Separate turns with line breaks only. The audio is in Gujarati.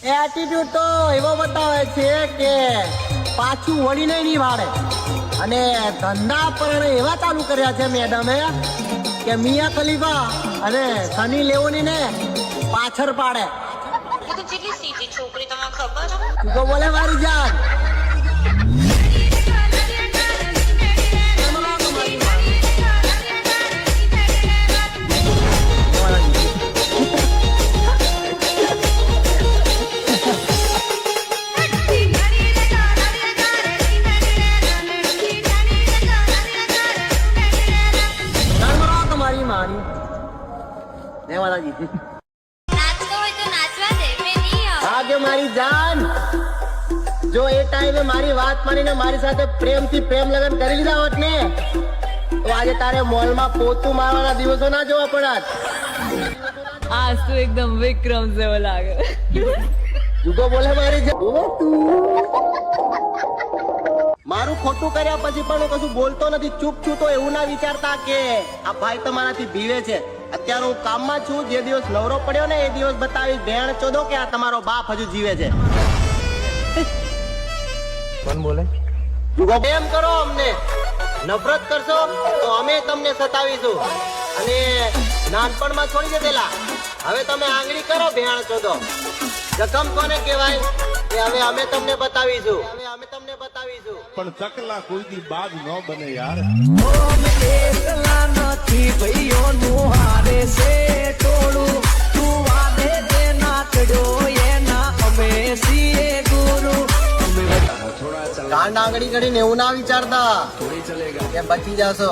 એટીટ્યુડ તો એવો બતાવે છે કે પાછું વળીને નહીં વાળે અને ધંધા પણ એવા ચાલુ કર્યા છે મેડમે કે મિયા ખલીફા અને સની લેઓની ને પાછળ પાડે.
જેટલી સીધી છોકરી તમને ખબર
તું તો બોલે મારી જાન. મારી જાન, જો એ ટાઈમે મારી વાત માનીને મારી સાથે પ્રેમથી પ્રેમ લગન કરી લીધા હોત ને તો આજે તારે મોલમાં પોતું મારવાના દિવસો ના જોવા પડત.
आज तो एकदम विक्रम से वो लागे.
જુગો બોલે મારી જાન. મારું ખોટું કર્યા પછી પણ હું કશું બોલતો નથી, ચૂપ છું. તો એવું ના વિચારતા કે આ ભાઈ તમારાથી ભીવે છે. અત્યારે હું કામમાં છું. જે દિવસ નવરો પડ્યો ને એ દિવસ બતાવી ભેણ ચોદો કે આ તમારો બાપ હજુ જીવે છે.
કોણ બોલે?
જુગો એમ કરો, અમને નફરત કરશો તો અમે તમને સતાવીશું. અને નાનપણમાં છોડી દેલા હવે તમે આંગળી કરો ભેણ ચોદો. જખમ કોને કહેવાય કે હવે અમે તમને બતાવીશું.
પણ ચકલા કોઈ દી બાદ ન બને યાર.
કાંડ આંગળી કરીને એવું ના વિચારતા કે બચી જશો.